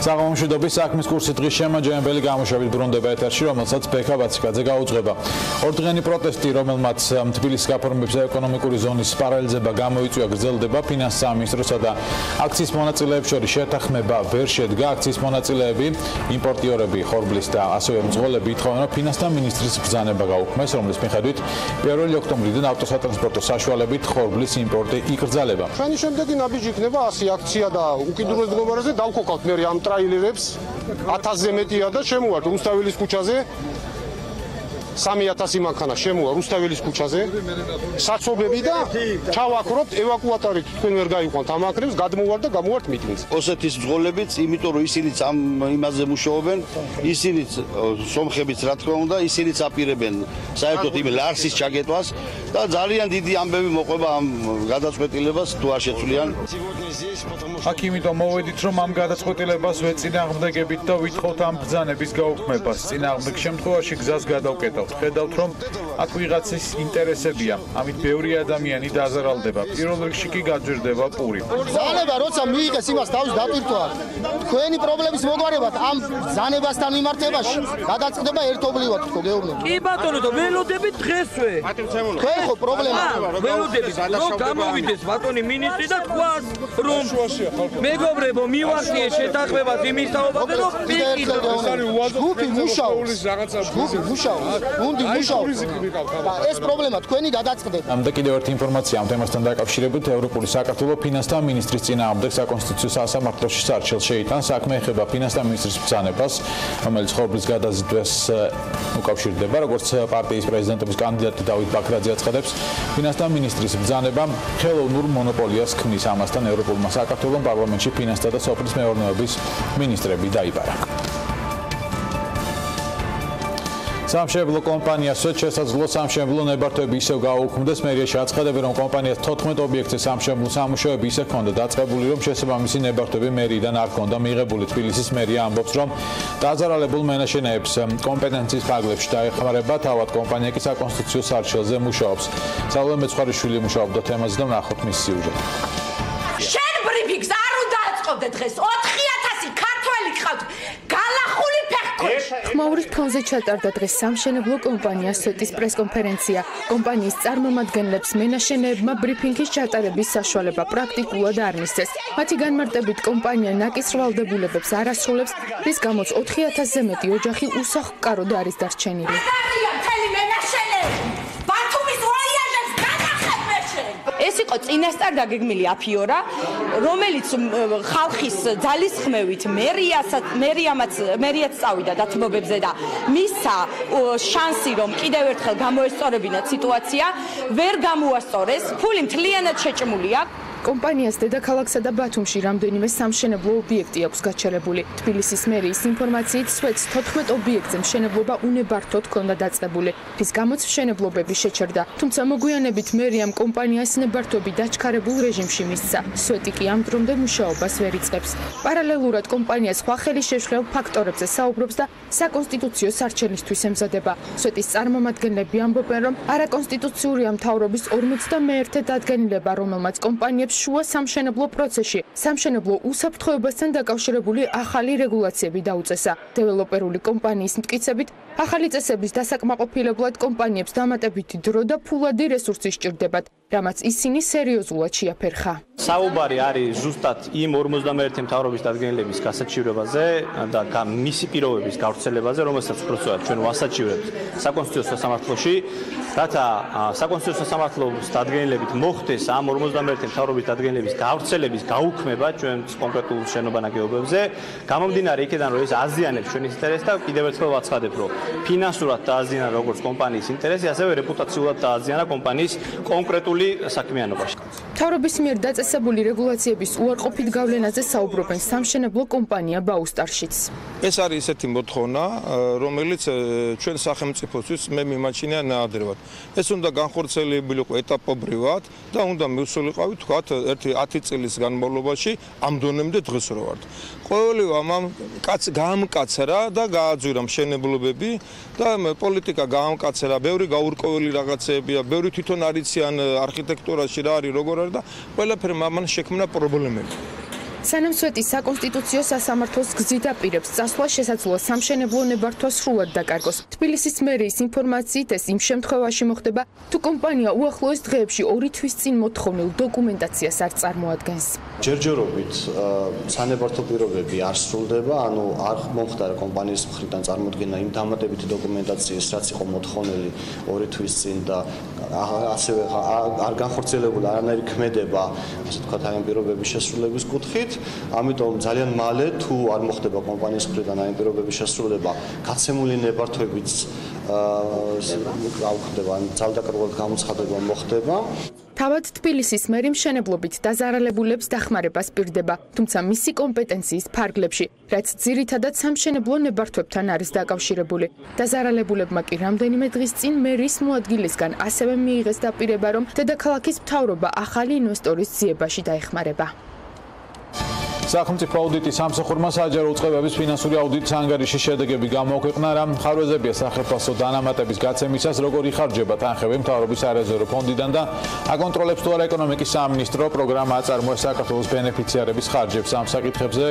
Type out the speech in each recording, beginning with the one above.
საღამომშვიდობის საქმის კურსი დღის შემაჯამებელი გამოშვებით ბრუნდება ეთერში, რომელსაც ბექა ბაციკაძე გაუძღვება. ორდღიანი პროტესტი, რომელმაც თბილისის გაფორმების ეკონომიკური ზონის პარალელიზება გამოიწვია, გრძელდება. ფინანსის სამინისტროსა და აქციის მონაწილეებს შორის შეთანხმება ვერ შედგა. აქციის მონაწილეები, იმპორტიორები, ხორბლის და ასევე მძღოლები ითხოვენ, რომ ფინანსთა მინისტრის ბრძანება გაუქმეს, რომლის მიხედვით 1 ოქტომბრიდან ავტოსატრანსპორტო საშუალებით ხორბლის იმპორტი იკრძალება. ჩვენი შემდეგი ნაბიჯი იქნება 100 აქცია და უკიდურეს მდგომარეზე დავქოკავთ მე ამ ტრაილერებს 1000-ზე მეტია და შემოვართ რუსთაველის ქუჩაზე 3000 მანქანა შემოვა რუსთაველის ქუჩაზე საცობები და ჩავაქრობთ ევაკუატორით თქვენ ვერ გაიყვანთ ამ აქრებს გადმოვართ და გამოვართ მიტინგს. ოსეთის მძღოლებიც, იმიტომ რომ ისინიც ამ იმაზე მუშაობენ, ისინიც სომხებიც რა თქმა უნდა, ისინიც აპირებენ საერთოდ იმ ლარსის ჩაგეტვას და ძალიან დიდი ამბები მოყვება ამ გადაწყვეტილებას თუ არ შეცვლიან. აქ იმიტომ მოვედით, რომ ამ გადაწყვეტილებას ვეწინააღმდეგებით და ვითხოვთ ამ ბრძანების გაუქმებას. წინააღმდეგ შემთხვევაში გზას გადავკეტავთ. ხედავთ, რომ აქ ვიღაცის ინტერესებია, ამით ბევრი ადამიანი დაზარალდება. პირველ რიგში კი გაჯერდება პური. ბრძანება როცა მიიღეს იმას თავის დაპირტვა, თქვენი პრობლემის მოგვარებად ამ ბრძანებასთან მიმართებაში გადაწყდება ერთობლივად თქო გეუბნები. კი ბატონო, და ველოდებით დღესვე. თქვენ ხო პრობლემა ველოდებით, რომ გამოვიდეს ბატონი მინისტრი და თქვას, რომ მეგობრებო, მივახციე შეთანხმებას იმის თაობაზე, რომ ჯგუფი მუშაობს. ჯგუფი მუშაობს. გუნდი მუშაობს. ეს პრობლემა თქვენი გადაწყდება. და კიდევ ერთი ინფორმაცია ამ თემასთან დაკავშირებით, ევროპული საქართველოს ფინანსთა მინისტრის წინააღმდეგ საკონსტიტუციო სასამართლოში სარჩელს შეიტანს. საქმე ეხება ფინანსთა მინისტრის ბრძანებას, რომელიც ხორბლის გადაზიდვას უკავშირდება, როგორც პარტიის პრეზიდენტობის კანდიდატი დავით ბაქრაძე აცხადებს. ფინანსთა მინისტრის ბრძანება ხელოვნურ მონოპოლიას ქმნის. ამასთან ევროპულმა საქართველოს პარლამენტში ფინანსთა და სოფლის მეურნეობის მინისტრები დაიბარა. სამშენებლო კომპანია შესაძლოა სამშენებლო ნებართვები ისევ გააუქმდეს. მერიაში აცხადებენ, რომ კომპანიას 14 ობიექტზე სამშენებლო სამუშაოები ისე ჰქონდა დაწყებული, რომ შესაბამისი ნებართვები მერიიდან არ ჰქონდა მიღებული. თბილისის მერია ამბობს, რომ დაზარალებულ მენაშენეებს კომპეტენციის ფარგლებში დაეხმარება, თავად კომპანია კი საკონსტიტუციო სარჩელზე მუშაობს. საულე მეცხვარიშვილი მუშაობდა თემაზე და ვნახოთ მის სიუჟეტი. შენ ბრიფინგს არ უნდა აწყობდე დღეს 4000 ქართველი ყავთ გალახული ხმაურის ფონზე ჩატარდა დღეს სამშენებლო კომპანია სვეტის პრესკონფერენცია. კომპანიის წარმომადგენლებს მენაშენეებმა ბრიფინგის ჩატარების საშუალება პრაქტიკულად არ მისცეს. მათი განმარტებით კომპანია ნაკისრვალდებულებებს არ ასრულებს, რის გამოც 4000-ზე მეტი ოჯახი უსახლკაროდ არის დარჩენილი. ეს იყო წინასწარ დაგეგმილი აფიორა, რომელიც ხალხის ძალისხმევით მერიაც წავიდა დათმობებზე და მისცა შანსი, რომ კიდევ ერთხელ გამოესწორებინათ სიტუაცია, ვერ გამოასწორეს, ფული მთლიანად შეჭმულია. კომპანიას დედაქალაქსა და ბათუმში რამდენიმე სამშენებლო ობიექტი აქვს გაჩერებული. თბილისის მერიის ინფორმაციით სვეტს 14 ობიექტზე მშენებლობა უნებართოდ ჰქონდა დაწყებული, რის გამოც მშენებლობები შეჩერდა. თუმცა მოგვიანებით მერიამ კომპანიას ნებართვები დაჩქარებულ რეჟიმში მისცა. სვეტი კი ამ დრომდე მუშაობას ვერ იწყებს. პარალელურად კომპანია სხვა ხელისშეშლილ ფაქტორებზე საუბრობს და საკონსტიტუციო სარჩელისთვის ემზადება. სვეტის წარმომადგენლები ამბობენ, რომ არაკონსტიტუციურია მთავრობის 51-ე დადგენილება, რომელმაც კომპანიებს შუა სამშენებლო პროცესში სამშენებლო უსაფრთხოებასთან დაკავშირებული ახალი რეგულაციები დაუწესა. დეველოპერული კომპანიის მტკიცებით, ახალი წესების დასაკმაყოფილებლად კომპანიებს დამატებითი დრო და ფულადი რესურსი სჭირდებათ, რამაც ისინი სერიოზულად შეაფერხა. საუბარი არის ზუსტად იმ 51 მთავრობის დადგენილების გასაჩივრებაზე და მისი პირობების გავრცელებაზე, რომელსაც უბრალოდ ჩვენ ვასაჩივრებთ საკონსტიტუციო სასამართლოში, რათა საკონსტიტუციო სასამართლოს დადგენილებით მოხდეს ამ 51 მთავრობის დადგენილების გავრცელების გაუქმება ჩვენ კონკრეტულ შენობანაგეობებზე. გამომდინარე იქიდან, რომ ეს აზიანებს ჩვენს ინტერესს და კიდევ ერთხელ ვაცხადებ, რომ ფინანსურად დააზიანა როგორც კომპანიის ინტერესი, ასევე რეპუტაციულად დააზიანა კომპანიის კონკრეტული საქმიანობაში. მთავრობის მიერ დაწესებული რეგულაციების უარყოფით გავლენაზე საუბრობენ სამშენებლო კომპანია ბაუსტარშიც. ეს არის ისეთი მოთხოვნა, რომელიც ჩვენ სახელმწიფოსთვის მე მიმაჩნია ნაადრევად. ეს უნდა განხორციელებულიყო ეტაპობრივად და უნდა მივსულიყავი თქვათ 10 წლის განმავლობაში ამ დონემდე დღეს რო ვართ. ყოველი ამამ გაამკაცრა და გააძვირა მშენებლობები და პოლიტიკა გაამკაცრა, ბევრი გაურკვეველი რაღაცებია, ბევრი თვითონ არიციან არქიტექტურაში რა არის, როგორ არის და ყველაფერი ამან შექმნა პრობლემები. სანამ სვეტის საკონსტიტუციო სასამართლოს გზით აპირებს წასვლა შესაძლოა სამშენებლო ნებართვა სრულად დაკარგოს. თბილისის მერიის ინფორმაციით ეს იმ შემთხვევაში მოხდება, თუ კომპანია უახლოეს დღეებში 2 თვის წინ მოთხოვნილ დოკუმენტაციას არ წარმოადგენს. ჯერჯერობით სანებართო პირობები არ სრულდება, ანუ არ მომხდარა კომპანიის მხრიდან წარმოქმნა იმ დამატებითი დოკუმენტაციის, რაც იყო მოთხოვნილი 2 თვის წინ და ასევე არ განხორციელებული არანაირი ქმედება, ასე ვთქვათ, აი ამ პირობების შესრულების კუთხით. ამიტომ ძალიან მალე თუ არ მოხდება კომპანიის მხრიდან აი ამ პირობების შესრულება, გაცემული ნებართვებიც გავხდება, ან ძალდაკარგულად გამოცხადება მოხდება. თავად თბილისის მერი მშენებლობით დაზარალებულებს დახმარებას პირდება, თუმცა მისი კომპეტენციის ფარგლებში, რაც ძირითადად სამშენებლო ნებართვებთან არის დაკავშირებული. დაზარალებულებმა კი რამდენიმე დღის წინ მერის მოადგილისგან ასევე მიიღეს დაპირება, რომ დედაქალაქის მთავრობა ახალი ინვესტორის ძიებაში დაეხმარება. სახელმწიფო აუდიტის სამსახურმა საჯარო უწყებების ფინანსური აუდიტის ანგარიშის შედეგები გამოაქვეყნა, რა მხარვეზებია სახელმწიფო დანამატების გაცემისას, როგორ იხარჯება თანხები მთავრობის არეზერვო ფონდიდან და აკონტროლებს თუ არა ეკონომიკის სამინისტრო პროგრამა აწარმოეს საქართველოს ბენეფიციარების ხარჯებს. ამ საკითხებზე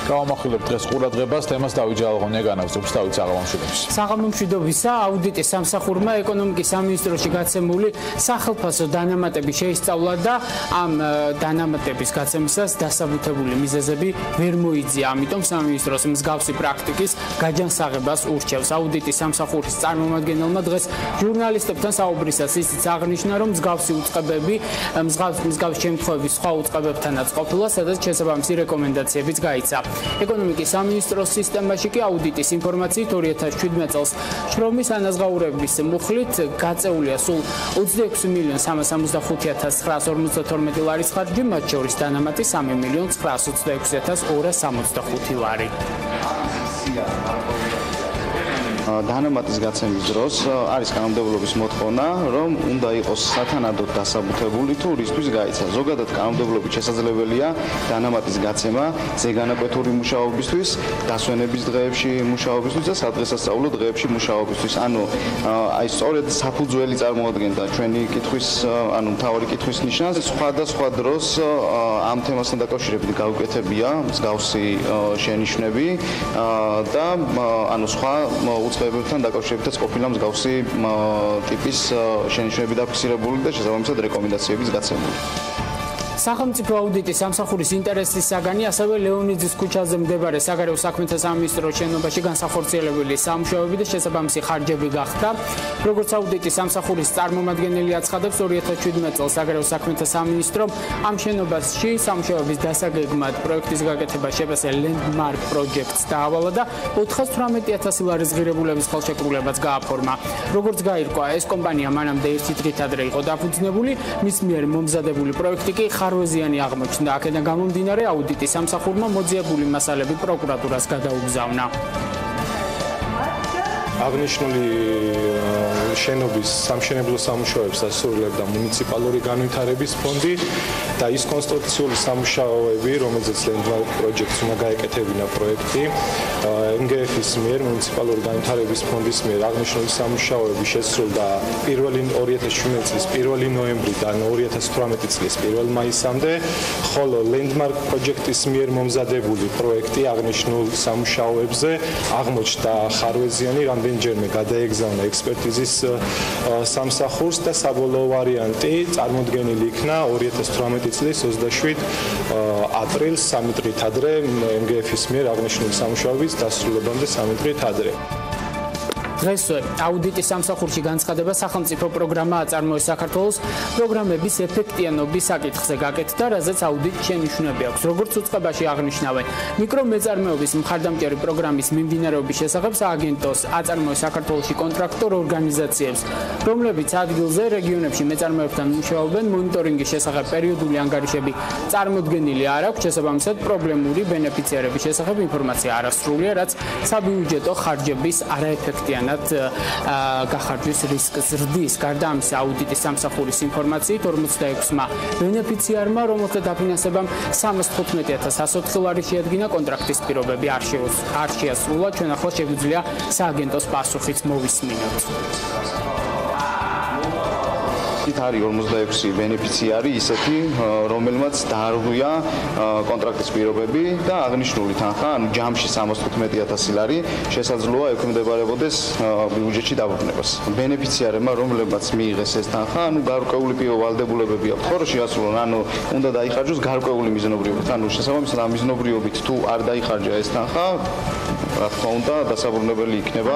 გავამახვილებთ დღეს ყურადღებას, თემას დავით ჯალაღონია განაგზობს. დავით საღამომშვიდობის. საღამომშვიდობისა, აუდიტის სამსახურმა ეკონომიკის სამინისტროში გაცემული სახელმწიფო დანამატები შეისწავლა და ამ დანამატების გაცემისას დასაბუთებული მიზეზები ვერ მოიძია, ამიტომ სამინისტროს მსგავსი პრაქტიკის გაჯანსაღებას ურჩევს. აუდიტის სამსახურის წარმომადგენელმა დღეს ჟურნალისტებთან საუბრისას ისიც აღნიშნა, რომ მსგავსი უწყებები, მსგავსი შემთხვევები სხვა უწყებებთანაც ყოფილა, სადაც შესაბამისი რეკომენდაციებიც გაიცა. ეკონომიკის სამინისტროს სისტემაში კი აუდიტის ინფორმაციით 2017 წელს შრომის ანაზღაურების მუხლით გაწეულია სულ 26.365.952 ლარის ხარჯი, მათ შორის დანამატი 3.926.265 ლარი. დანამატის გაცემის დროს არის კანონმდებლობის მოთხოვნა, რომ უნდა იყოს სათანადოდ დასაბუთებული თუ რისთვის გაიცა. ზოგადად კანონმდებლობით შესაძლებელია დანამატის გაცემა ზეგანაკვეთური მუშაობისთვის, დასვენების დღეებში მუშაობისთვის და სადღესასწაულო დღეებში მუშაობისთვის. ანუ აი სწორედ საფუძველი წარმოადგენდა ჩვენი კითხვის, ანუ მთავარი კითხვის ნიშანს. სხვადასხვა დროს ამ თემასთან დაკავშირებით გაუკეთებია მსგავსი შენიშვნები და ანუ სხვა უწყებებთან დაკავშირებითაც ყოფილა მსგავსი ტიპის შენიშვნები დაფიქსირებული და შესაბამისად რეკომენდაციებიც გაცემული. სახელმწიფო აუდიტის სამსახურის ინტერესის საგანი ასევე ლეონიძის ქუჩაზე მდებარე საგარეო საქმეთა სამინისტროს შენობაში განსახორციელებელი სამუშაოები და შესაბამისი ხარჯები გახდა. როგორც აუდიტის სამსახურის წარმომადგენელი აცხადებს, 2017 წელს საგარეო საქმეთა სამინისტრო ამ შენობაში სამუშაოების დასაგეგმად პროექტის გაკეთება შეფასე Landmark Projects დაავალა და 418,000 ლარის ღირებულების ხელშეკრულებაც გააფორმა. როგორც გაირკვა, ეს კომპანია მანამდე ერთი დღით ადრე იყო დაფუძნებული, მის მიერ მომზადებული პროექტი კი ხარვეზიანი აღმოჩნდა. აქედან გამომდინარე აუდიტის სამსახურმა მოძიებული მასალები პროკურატურას გადაუგზავნა. აღნიშნული შენობის სამშენებლო სამუშაოებს ასრულებდა მუნიციპალური განვითარების ფონდი და ის კონსტრუქციული სამუშაოები, რომელზეც Landmark Projects უნდა გაეკეთებინა პროექტი, MGF-ის მიერ, მუნიციპალური განვითარების ფონდის მიერ აღნიშნული სამუშაოები შესრულდა 2017 წლის 1 ნოემბრიდან 2018 წლის 1 მაისამდე, ხოლო Landmark Projects-ის მიერ მომზადებული პროექტი აღნიშნულ სამუშაოებზე აღმოჩნდა ხარვეზიანი, რამდენჯერმე გადაეგზავნა ექსპერტიზის სამსახურს და საბოლოო ვარიანტი წარმოდგენილი იქნა 2018 წლის 27 აპრილს 3 დღით ადრე MGF-ის მიერ აღნიშნული სამუშაოების დასრულებამდე 3 დღით ადრე. დღესვე აუდიტის სამსახურში განცხადება სახელმწიფო პროგრამა აწარმოეს საქართველოს პროგრამების ეფექტიანობის საკითხზე გაკეთდა, რაზეც აუდიტ შენიშვნები აქვს. როგორც უწყებაში აღნიშნავენ, მიკრომეწარმეობის მხარდამჭერი პროგრამის მიმდინარეობის შესახებ სააგენტოს აწარმოეს საქართველოში კონტრაქტორ ორგანიზაციებს, რომლებიც ადგილზე რეგიონებში მეწარმეებთან მუშაობენ, მონიტორინგის შესახებ პერიოდული ანგარიშები წარმოდგენილი არ აქვს, შესაბამისად პრობლემური ბენეფიციარების შესახებ ინფორმაცია არასრულია, რაც საბიუჯეტო ხარჯების არაეფექტიანად გახარჯვის რისკს ზრდის. გარდა ამისა, აუდიტის სამსახურის ინფორმაციით 46-მა ბენეფიციარმა, რომელთა დაფინანსებამ 315,104 ლარი შეადგინა, კონტრაქტის პირობები არ შეასრულა. ჩვენ ახლა შეგვიძლია სააგენტოს პასუხიც მოვისმინოთ. მაგალითით არის 46 ბენეფიციარი ისეთი, რომელმაც დაარღვია კონტრაქტის პირობები და აღნიშნული თანხა, ანუ ჯამში 75,000 ლარი შესაძლოა ექვემდებარებოდეს ბიუჯეტში დაბრუნებას. ბენეფიციარებმა, რომლებმაც მიიღეს ეს თანხა, ანუ გარკვეული ვალდებულებები აქვს, ხო, შეასრულონ, ანუ უნდა დაიხარჯოს გარკვეული მიზნობრიობით, ანუ შესაბამისად ამ მიზნობრიობით თუ არ დაიხარჯა ეს თანხა, რა თქმა უნდა, დასაბრუნებელი იქნება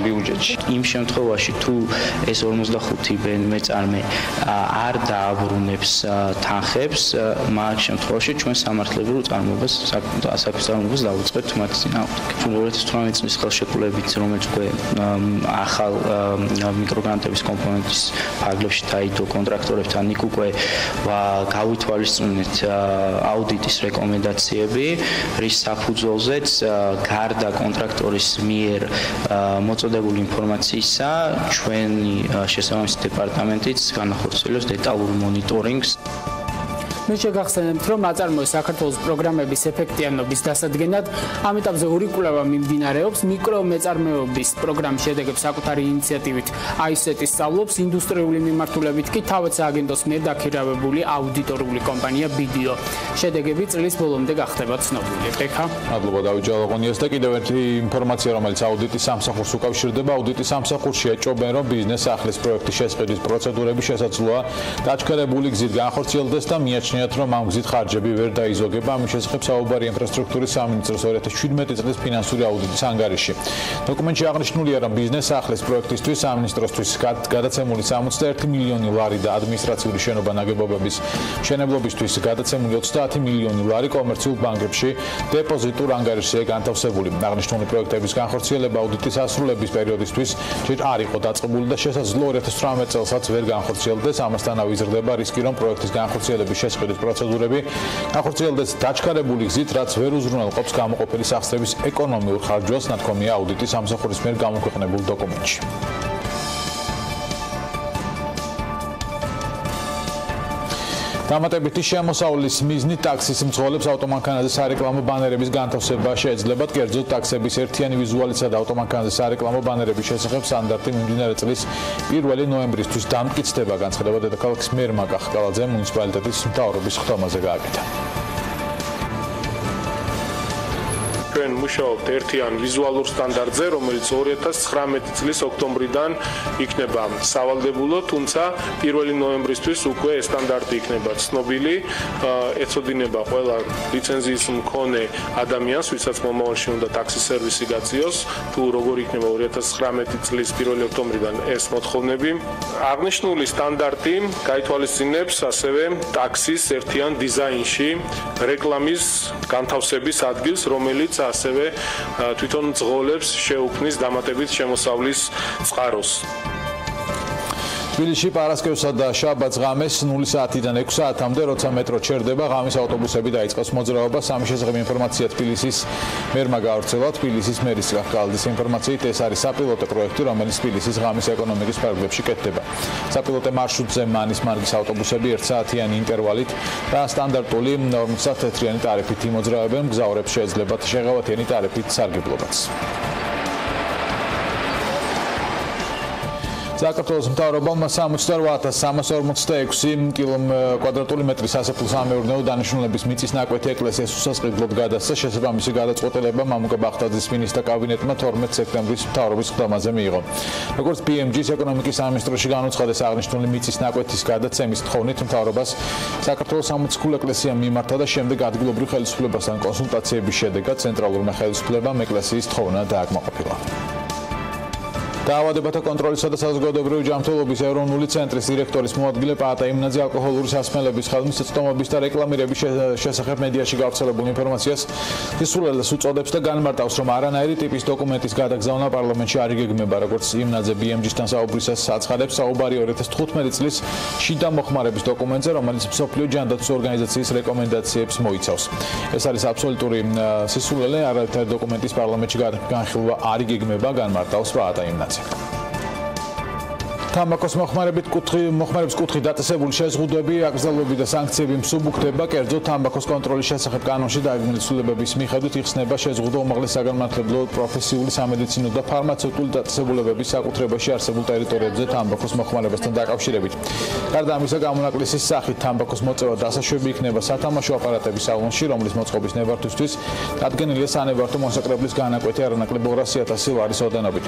ბიუჯეტში. იმ შემთხვევაში თუ ეს 45 მეწარმე არ დააბრუნებს თანხებს, მაგ შემთხვევაში ჩვენ სამართლებრივ წარმოებას საქმის წარმოებას დავუწყებთ მათი წინააღმდეგ. 2018 წლის ხელშეკრულებით, რომელიც უკვე ახალ მიკროგრანტების კომპონენტის ფარგლებში დაიდო კონტრაქტორებთან, იქ უკვე გავითვალისწინეთ აუდიტის რეკომენდაციები, რის საფუძველზეც გარდა კონტრაქტორის მიერ მოწოდებული ინფორმაციისა, ჩვენი შესაბამისი დეპარტამენტიც განახორციელებს დეტალურ მონიტორინგს. მე შეგახსენებთ, რომ აწარმოეს საქართველოს პროგრამების ეფექტიანობის დასადგენად, ამ ეტაპზე ორი კვლევა მიმდინარეობს. მიკრომეწარმეობის პროგრამის შედეგებს საკუთარი ინიციატივით აისეტი სწავლობს, ინდუსტრიული მიმართულებით კი თავად სააგენტოს მიერ დაქირავებული აუდიტორული კომპანია BDO. შედეგები წლის ბოლომდე გახდება ცნობილი. ეკა. მადლობა დავით ჯალაღონიას და კიდევ ერთი ინფორმაცია, რომელიც აუდიტის სამსახურს უკავშირდება. აუდიტის სამსახურში ეჭობენ, რომ ბიზნეს ახლის პროექტის შესყიდვის პროცედურები შესაძლოა დაჩქარებული გზით განხორციელდეს და მიაჩნიათ, რომ ამ გზით ხარჯები ვერ დაიზოგება. ამის შესახებ საუბარი ინფრასტრუქტურის სამინისტროს 2017 წლის ფინანსური აუდიტის ანგარიში. დოკუმენტში აღნიშნულია, რომ ბიზნეს ახლის პროექტისთვის სამინისტროსთვის გადაცემული 61 მილიონი ლარი და ადმინისტრაციული შენობა ნაგებობების მშენებლობისთვის გადაცემული 30 მილიონი ლარი კომერციულ ბანკებში დეპოზიტურ ანგარიშზე განთავსებული. აღნიშნული პროექტების განხორციელება აუდიტის ასრულების პერიოდისთვის ჯერ არ იყო დაწყებული და შესაძლოა 2018 წელსაც ვერ განხორციელდეს. ამასთანავე იზრდება რისკი, რომ პროექტის განხორციელების შესყიდვის პროცედურები განხორციელდეს დაჩქარებული გზით, რაც ვერ უზრუნველყოფს გამოყოფილი სახსრების ეკონომიურ ხარჯვას, ნათქვამია აუდიტის სამსახურის მიერ გამოქვეყნებულ დოკუმენტში. დამატებითი შემოსავლის მიზნით ტაქსის მძღოლებს ავტომანქანაზე სარეკლამო ბანერების განთავსება შეეძლებათ. კერძოდ, ტაქსების ერთიანი ვიზუალისა და ავტომანქანაზე სარეკლამო ბანერების შესახებ სტანდარტი მიმდინარე წლის 1 ნოემბრისთვის დამტკიცდება. განცხადება დედაქალაქის მერმა კახკალაძე მუნიციპალიტეტის მთავრობის ხდომაზე გააკეთა. ჩვენ მუშაობთ ერთიან ვიზუალურ სტანდარტზე, რომელიც 2019 წლის ოქტომბრიდან იქნება სავალდებულო, თუმცა 1 ნოემბრისთვის უკვე ეს სტანდარტი იქნება ცნობილი. ეცოდინება ყველა ლიცენზიის მქონე ადამიანს, ვისაც მომავალში უნდა ტაქსის სერვისი გაწიოს, თუ როგორ იქნება 2019 წლის 1 ოქტომბრიდან ეს მოთხოვნები. აღნიშნული სტანდარტი გაითვალისწინებს ასევე ტაქსის ერთიან დიზაინში რეკლამის განთავსების ადგილს, რომელიც ასევე თვითონ მძღოლებს შეუქმნის დამატებით შემოსავლის წყაროს. თბილისში პარასკევსა და შაბათს ღამეს 0 საათიდან 6 საათამდე, როცა მეტრო ჩერდება, ღამის ავტობუსები დაიწყოს მოძრაობა. სამის შესახებ ინფორმაცია თბილისის მერმა გაავრცელა. თბილისის მერის კახკალაძის ინფორმაციით, ეს არის საპილოტო პროექტი, რომელიც თბილისის ღამის ეკონომიკის ფარგლებში კეთდება. საპილოტო მარშრუტზე მანის მარგის ავტობუსები 1 საათიანი ინტერვალით და სტანდარტული 40 თეთრიანი ტარიფით იმოძრავებენ. მგზავრებს შეეძლებათ შეღავათიანი ტარიფით სარგებლობაც. საქართველოს მთავრობამ 68,346 კვადრატული მეტრის სასოფლო-სამეურნეო დანიშნულების მიწის ნაკვეთი ეკლესიას უსასყიდლოდ გადასცა. შესაბამისი გადაწყვეტილება მამუკა ბახტაძის მინისტრთა კაბინეტმა 12 სექტემბრის მთავრობის ხდომაზე მიიღო. როგორც BMG-ს ეკონომიკის სამინისტროში განუცხადეს, აღნიშნული მიწის ნაკვეთის გადაცემის თხოვნით მთავრობას საქართველოს 60 ეკლესიამ მიმართა და შემდეგ ადგილობრივ ხელისუფლებასთან კონსულტაციების შედეგად ცენტრალურმა ხელისუფლებამ ეკლესიის თხოვნა დააკმაყოფილა. დაავადებათა კონტროლისა და საზოგადოებრივი ჯანმრთელობის ეროვნული ცენტრის დირექტორის მოადგილე პაატა იმნაძე ალკოჰოლური სასმელების, ხელმისაწვდომობის და რეკლამირების შესახებ მედიაში გავრცელებულ ინფორმაციას სისულელეს უწოდებს და განმარტავს, რომ არანაირი ტიპის დოკუმენტის გადაგზავნა პარლამენტში არ იგეგმება. როგორც იმნაძე BMG-სთან საუბრისას აცხადებს, საუბარი 2015 წლის შიდა მოხმარების დოკუმენტზე, რომელიც მსოფლიო ჯანდაცვის ორგანიზაციის რეკომენდაციებს მოიცავს. ეს არის აბსოლუტური სისულელე, არაერთი დოკუმენტის პარლამენტში განხილვა არ იგეგმება, განმარტავს პაატა იმნაძე. თამბაქოს მოხმარების კუთხით დაწესებული შეზღუდვები, აკრძალვები და სანქციები მსუბუქდება, კერძოდ თამბაქოს კონტროლის შესახებ კანონში დაგეგმილი ცვლილებების მიხედვით იხსნება შეზღუდვა უმაღლეს საგანმანათლებლო, პროფესიული, სამედიცინო და ფარმაცევტული დაწესებულებების საკუთრებაში არსებულ ტერიტორიებზე თამბაქოს მოხმარებასთან დაკავშირებით. გარდა ამისა, გამონაკლისის სახით თამბაქოს მოწევა დასაშვები იქნება სათამაშო აპარატების სალონში, რომლის მოწყობის ნებართვისთვის დადგენილია სანებართო მოსაკრებლის განაკვეთი არანაკლებ 200,000 ლარის ოდენობით.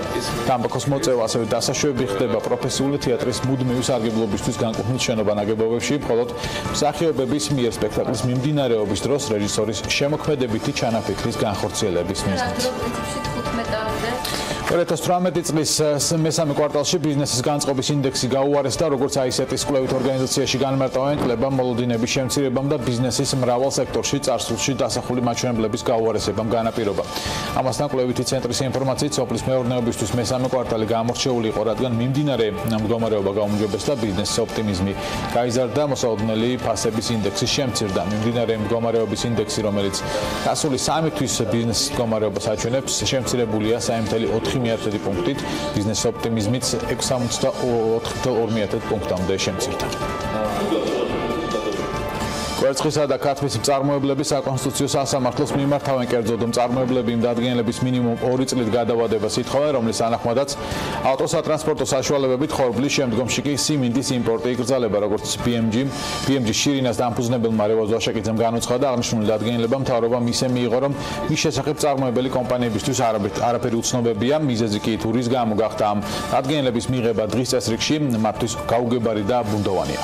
თამბაქოს მოწევა ასევე დასაშვები ხდება პროფესიული თეატრის მუდმივი სარგებლობისთვის განკუთვნილ შენობა-ნაგებობებში, მხოლოდ მსახიობების მიერ სპექტაკლის მიმდინარეობის დროს რეჟისორის შემოქმედებითი ჩანაფიქრის განხორციელების მიზნით. 2018 წლის მესამე კვარტალში ბიზნესის განწყობის ინდექსი გაუარესდა, როგორც ICT-ის კვლევით ორგანიზაციაში განმარტავენ კლებამ მოლოდინების შემცირებამ და ბიზნესის მრავალ სექტორში წარსულში დასახული მაჩვენებლების გაუარესებამ განაპირობა. ამასთან კვლევითი ცენტრის ინფორმაციით სოფლის მეურნეობისთვის მესამე კვარტალი გამორჩეული იყო, რადგან მიმდინარე მდგომარეობა გაუმჯობესდა, ბიზნესის ოპტიმიზმი გაიზარდა, მოსალოდნელი ფასების ინდექსი შემცირდა. მიმდინარე მდგომარეობის ინდექსი, რომელიც გასული 3 თვის ბიზნესის მდგომარეობას აჩვენებს, შემცირებულია 3.4 პუნქტით, ბიზნეს ოპტიმიზმიც 64.2 პუნქტამდე შემცირდა. კვერცხისა და ქათმის მწარმოებლების საკონსტიტუციო სასამართლოს მიმართავენ, კერძოდ მწარმოებლები იმ დადგენილების მინიმუმ 2 წლით გადავადებას ითხოვენ, რომლის ანახმადაც ავტოსატრანსპორტო საშუალებებით ხორბლის, შემდგომში კი სიმინდის იმპორტი იკრძალება, როგორც BMG შირინას დამფუძნებელმა რევაზ ვაშაკიძემ განუცხადა, აღნიშნული დადგენილება მთავრობამ ისე მიიღო, რომ მის შესახებ მწარმოებელი კომპანიებისთვის არაფერი უცნობებია, მიზეზი კი თუ რის გამო გახდა ამ დადგენილების მიღება დღის წესრიგში მათთვის გაუგებარი და ბუნდოვანია.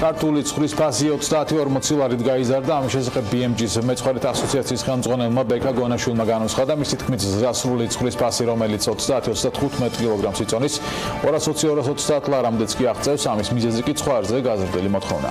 ქართული ცხვრის ფასი 30-40 ლარით გაიზარდა, ამის შესახებ BMG-ს მეცხვარეთა ასოციაციის ხელმძღვანელმა ბეკა გონაშვილმა განუცხადა, მისი თქმით ზრდასრული ცხვრის ფასი, რომელიც 30-35 კილოგრამს იწონის, 220-230 ლარამდეც კი აღწევს, ამის მიზეზი კი ცხვარზე გაზრდილი მოთხოვნა.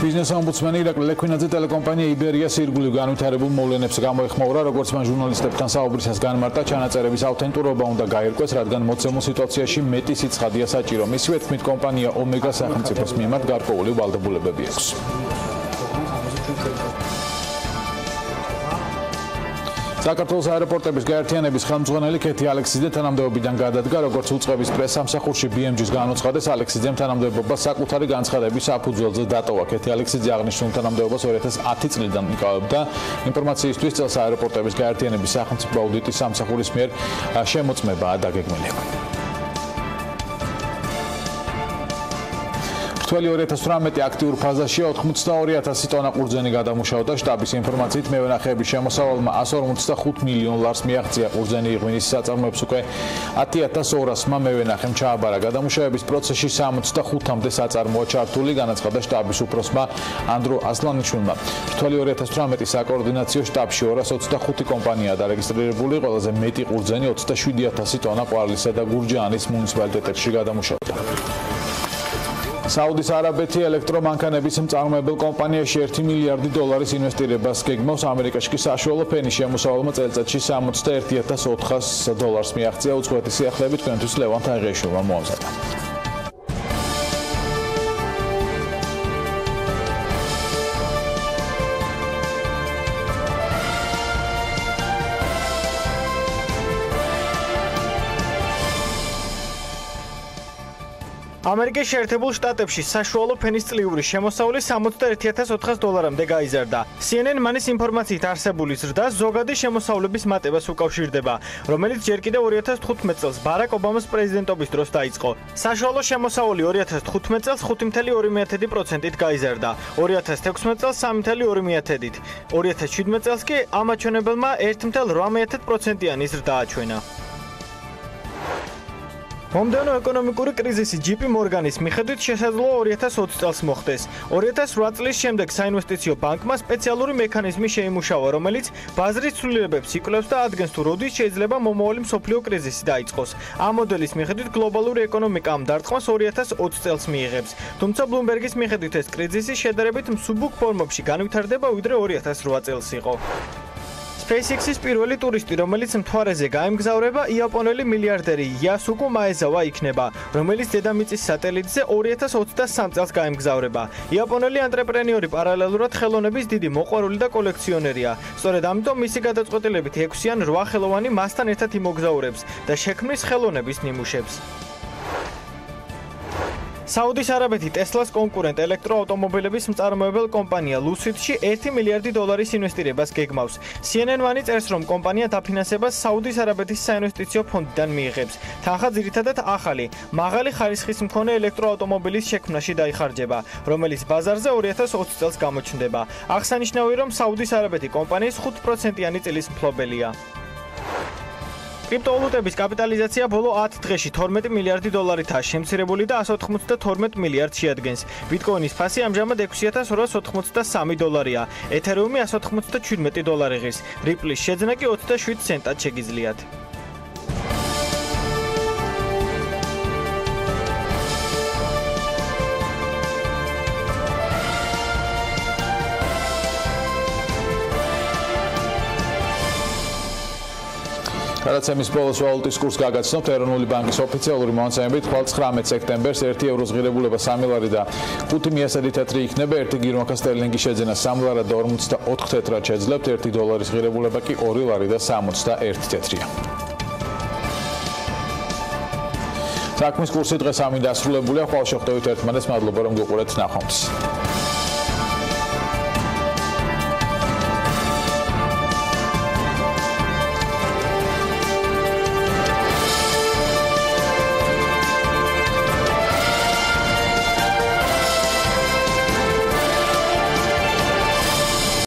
ბიზნეს ომბუდსმენი ირაკლი ლექვინაძე ტელეკომპანია იბერიას ირგვლივ განვითარებულ მოვლენებს გამოეხმაურა, როგორც მან ჟურნალისტებთან საუბრისას განმარტა, ჩანაწერების ავთენტურობა უნდა გაირკვეს, რადგან მოცემულ სიტუაციაში მეტი სიცხადეა საჭირო. მისივე თქმით, კომპანია ომეგა სახელმწიფოს მიმართ გარკვეული ვალდებულებები აქვს. საქართველოს აეროპორტების გაერთიანების ხელმძღვანელი ქეთი ალექსიძე თანამდებობიდან გადადგა, როგორც უწყების პრესსამსახურში BMG-ს განუცხადეს, ალექსიძემ თანამდებობას საკუთარი განცხადების საფუძველზე დატოვა. ქეთი ალექსიძე აღნიშნულ თანამდებობას 2010 წლიდან იკავებდა. ინფორმაციისთვის წელს აეროპორტების გაერთიანების სახელმწიფო აუდიტის სამსახურის მიერ შემოწმებაა დაგეგმილი. თველი 2018 აქტიურ ფაზაში 82,000 ტონა ყურძენი გადამუშავდა. შტაბის ინფორმაციით მევენახეების შემოსავალმა 155 მილიონ ლარს მიაღწია ყურძენი იღვინის საწარმოებს, უკვე 10,200-მა მევენახემ ჩააბარა. გადამუშავების პროცესში 65-მდე საწარმოა ჩართული, განაცხადა შტაბის უფროსმა ანდრო ასლანიშვილმა. თველი 2018 საკოორდინაციო შტაბში 225 კომპანიაა დარეგისტრირებული, ყველაზე მეტი ყურძენი 27,000 ტონა ყვარლისა და გურჯაანის მუნიციპალიტეტებში გადამუშავდა. საუდის არაბეთი ელექტრომანქანების მწარმოებელ კომპანიაში 1 მილიარდი დოლარის ინვესტირებას გეგმავს. ამერიკაში კი საშუალო ფენის შემოსავალმა წელიწადში 61,400 დოლარს მიაღწია. უცხოეთის სიახლეებით თქვენთვის ლევან თაღიაშვილმა მოამზადა. ამერიკის შეერთებულ შტატებში საშუალო ფენის წლიური შემოსავალი 61,400 დოლარამდე გაიზარდა. CNN მანის ინფორმაციით არსებული ზრდა ზოგადი შემოსავლების მატებას უკავშირდება, რომელიც ჯერ კიდევ 2015 წელს ბარაკ ობამას პრეზიდენტობის დროს დაიწყო. საშუალო შემოსავალი 2015 წელს 5.2%-ით გაიზარდა, 2016 წელს 3.2%-ით, 2017 წელს კი ამ აჩვენებელმა 1.8%-იანი ზრდა აჩვენა. მომდევნო ეკონომიკური კრიზისი JP Morgan-ის მიხედვით შესაძლოა 2020 წელს მოხდეს. 2008 წლის შემდეგ საინვესტიციო ბანკმა სპეციალური მექანიზმი შეიმუშავა, რომელიც ბაზრის ცვლილებებს იკვლევს და ადგენს თუ როდის შეიძლება მომავალი მსოფლიო კრიზისი დაიწყოს. ამ მოდელის მიხედვით გლობალური ეკონომიკა ამ დარტყმას 2020 წელს მიიღებს. თუმცა Bloomberg-ის მიხედვით ეს კრიზისი შედარებით მსუბუქ ფორმებში განვითარდება, ვიდრე 2008 წელს იყო. SpaceX-ის პირველი ტურისტი, რომელიც მთვარეზე გაემგზავრება, იაპონელი მილიარდერი იასუკუ მაეზავა იქნება, რომელიც დედამიწის სატელიტზე 2023 წელს გაემგზავრება. იაპონელი ანტრეპრენიორი პარალელურად ხელოვნების დიდი მოყვარული და კოლექციონერია. სწორედ ამიტომ მისი გადაწყვეტილებით 6 ან 8 ხელოვანი მასთან ერთად იმოგზაურებს და შექმნის ხელოვნების ნიმუშებს. საუდის არაბეთი ტესლას კონკურენტ ელექტროავტომობილების მწარმოებელ კომპანია Lucid-ში 1 მილიარდი დოლარის ინვესტირებას გეგმავს. CNN-ი წერს, რომ კომპანია დაფინანსებას საუდის არაბეთის საინვესტიციო ფონდიდან მიიღებს. თანხა ძირითადად ახალი, მაღალი ხარისხის მქონე ელექტროავტომობილის შექმნაში დაიხარჯება, რომელიც ბაზარზე 2020 წელს გამოჩნდება. აღსანიშნავია, რომ საუდის არაბეთი კომპანიის 5%-იანი წილის მფლობელია. კრიპტოვალუტების კაპიტალიზაცია ბოლო 10 დღეში 12 მილიარდი დოლარითაა შემცირებული და 192 მილიარდს შეადგენს. ბიტკოინის ფასი ამჟამად 6883 დოლარია. ეთერიუმი 197 დოლარი ღირს. რიპლის შეძენა კი 27 ცენტად შეგიძლიათ. გადაცემის ბოლოს ვალუტის კურსს გაგაცნობთ ეროვნული ბანკის ოფიციალური მონაცემებით. ხვალ 19 სექტემბერს 1 ევროს ღირებულება 3 ლარი და 5 მიასადი თეთრი იქნება. 1 გირვანკა სტერლინგის შეძენა 3 ლარი და 54 თეთრად შეძლებთ. 1 დოლარის ღირებულება კი 2 ლარი და 61 თეთრია. საქმის კურსი დღეს ამით დასრულებულია. ხვალ შეხვდებით ერთმანეთს. მადლობა რომ გიყურეთ. ნახვამდის.